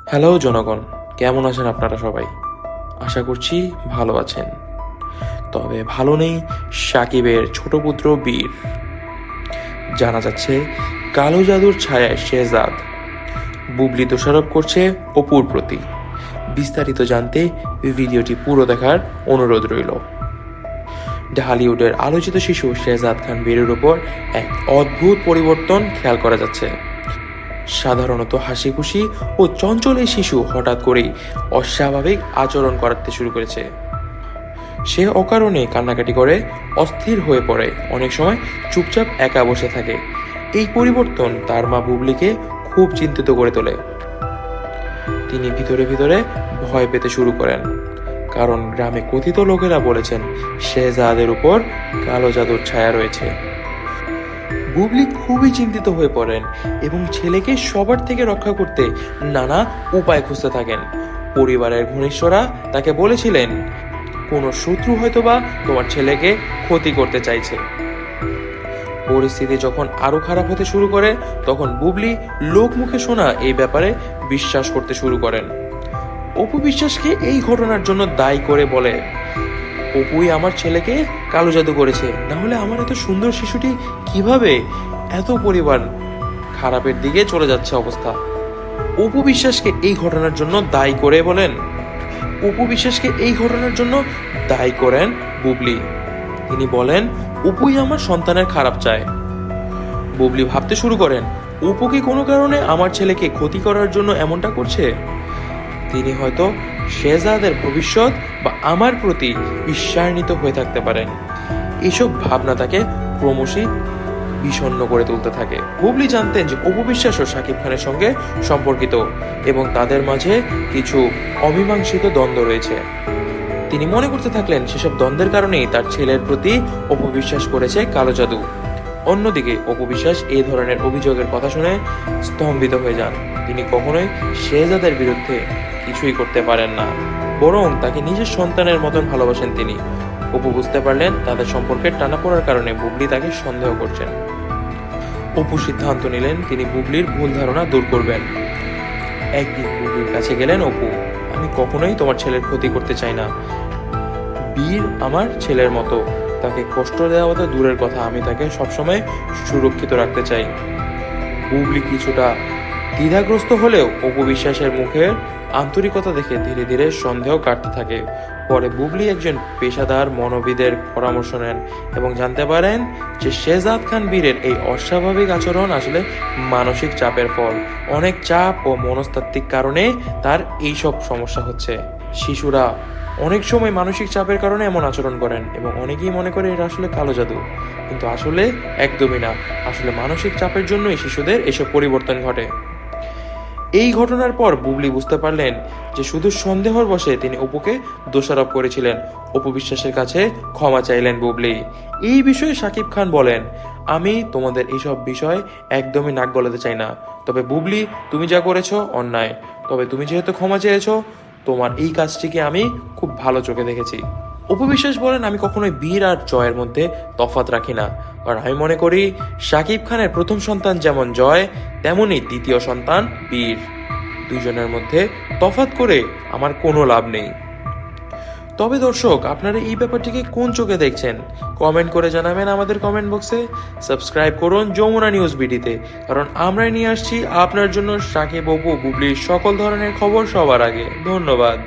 Hello জনগণ, কেমন আছেন আপনারা সবাই? আশা করছি ভালো আছেন। তবে ভালো নেই সাকিবের ছোট পুত্র বীর। জানা যাচ্ছে কালো জাদুর ছায়ায় শেহজাদ বুবলি দোষারোপ করছে অপুর প্রতি। বিস্তারিত জানতে ভিডিওটি পুরো দেখার অনুরোধ রইল। ঢালিউডের আলোচিত শিশু শেহজাদ খান বীরের উপর এক অদ্ভুত পরিবর্তন খেয়াল করা যাচ্ছে। সাধারণত হাসি খুশি ও চঞ্চল এই শিশু হঠাৎ করেই অস্বাভাবিক আচরণ করতে শুরু করেছে। সে অকারণে কান্নাকাটি করে, অস্থির হয়ে পড়ে, অনেক সময় চুপচাপ একা বসে থাকে। এই পরিবর্তন তার মা বুবলিকে খুব চিন্তিত করে তোলে। তিনি ভিতরে ভিতরে ভয় পেতে শুরু করেন, কারণ গ্রামে কথিত লোকেরা বলেছেন শেহজাদের উপর কালো জাদুর ছায়া রয়েছে। বুবলি খুবই চিন্তিত হয়ে পড়েন এবং ছেলেকে সবার থেকে রক্ষা করতে নানা উপায় খুঁজতে থাকেন। পরিবারের ঘনিষ্ঠরা তাকে বলেছিলেন কোনো শত্রু হয়তোবা তোমার ছেলেকে ক্ষতি করতে চাইছে। পরিস্থিতি যখন আরো খারাপ হতে শুরু করে, তখন বুবলি লোকমুখে শোনা এই ব্যাপারে বিশ্বাস করতে শুরু করেন। অপু বিশ্বাসকে এই ঘটনার জন্য দায়ী করে বলে, অপুই আমার ছেলেকে কালো জাদু করেছে, না হলে আমার এত সুন্দর শিশুটি কিভাবে এত পরিবার খারাপের দিকে চলে যাচ্ছে অবস্থা। অপু বিশ্বাসকে এই ঘটনার জন্য দায়ী করে বলেন, অপু বিশ্বাসকে এই ঘটনার জন্য দায়ী করেন বুবলি। তিনি বলেন অপুই আমার সন্তানের খারাপ চায়। বুবলি ভাবতে শুরু করেন, অপু কি কোনো কারণে আমার ছেলেকে ক্ষতি করার জন্য এমনটা করছে? তিনি হয়তো শেহজাদের ভবিষ্যৎ বা আমার প্রতি ঈর্ষান্বিত হয়ে থাকতে পারেন। এসব ভাবনা তাকে ক্রমশই বিষণ্ণ করে তুলতে থাকে। বুবলি জানতেন যে অপু বিশ্বাস ও শাকিব খানের সঙ্গে সম্পর্কিত এবং তাদের মাঝে কিছু অমীমাংসিত দ্বন্দ্ব রয়েছে। তিনি মনে করতে থাকলেন সেসব দ্বন্দ্বের কারণেই তার ছেলের প্রতি অপু বিশ্বাস করেছে কালো জাদু। অন্যদিকে অপু বিশ্বাস এই ধরনের অভিযোগের কথা শুনে স্তম্ভিত হয়ে যান। তিনি কখনোই শেহজাদের বিরুদ্ধে কিছুই করতে পারেন না, বরং তাকে নিজের সন্তানের মতন ভালোবাসেন তিনি। অপু বুঝতে পারলেন তাদের সম্পর্কের টানাপোড়ার কারণে বুবলি তাকে সন্দেহ করছেন। অপু সিদ্ধান্ত নিলেন তিনি বুবলির ভুল ধারণা দূর করবেন। একদিন বুবলির কাছে গেলেন অপু, আমি কখনোই তোমার ছেলের ক্ষতি করতে চাই না। বীর আমার ছেলের মতো, তাকে কষ্ট দেওয়া তো দূরের কথা, আমি তাকে সবসময় সুরক্ষিত রাখতে চাই। বুবলি কিছুটা দ্বিধাগ্রস্ত হলেও অপু বিশ্বাসের মুখের আন্তরিকতা দেখে ধীরে ধীরে সন্দেহ কাটতে থাকে। পরে বুবলি একজন পেশাদার মনোবিদের পরামর্শ নেন এবং জানতে পারেন যে শেহজাদ খান বীরের এই অস্বাভাবিক আচরণ আসলে মানসিক চাপের ফল। অনেক চাপ ও মনস্তাত্ত্বিক কারণে তার এইসব সমস্যা হচ্ছে। শিশুরা অনেক সময় মানসিক চাপের কারণে এমন আচরণ করেন এবং অনেকেই মনে করে এটা আসলে কালো জাদু, কিন্তু আসলে একদমই না। আসলে মানসিক চাপের জন্যই শিশুদের এসব পরিবর্তন ঘটে। এই ঘটনার পর বুবলি বুঝতে পারলেন যে শুধু সন্দেহর বশে তিনি অপুকে দোষারোপ করেছিলেন। অপু বিশ্বাসের কাছে ক্ষমা চাইলেন বুবলি। এই বিষয়ে শাকিব খান বলেন, আমি তোমাদের এইসব বিষয় একদমই নাক গলাতে চাই না, তবে বুবলি তুমি যা করেছো অন্যায়, তবে তুমি যেহেতু ক্ষমা চেয়েছো, তোমার এই কাজটিকে আমি খুব ভালো চোখে দেখেছি। অপু বিশ্বাস বলেন, আমি কখনোই বীর আর জয়ের মধ্যে তফাৎ রাখি না, কারণ আমি মনে করি শাকিব খানের প্রথম সন্তান যেমন জয়, তেমনি দ্বিতীয় সন্তান বীর। দুইজনের মধ্যে তফাৎ করে আমার কোনো লাভ নেই। তবে দর্শক, আপনারা এই ব্যাপারটিকে কোন চোখে দেখছেন কমেন্ট করে জানাবেন আমাদের কমেন্ট বক্সে। সাবস্ক্রাইব করুন যমুনা নিউজ বিডিতে, কারণ আমরাই নিয়ে আসছি আপনার জন্য সাকিব, অপু, বুবলির সকল ধরনের খবর সবার আগে। ধন্যবাদ।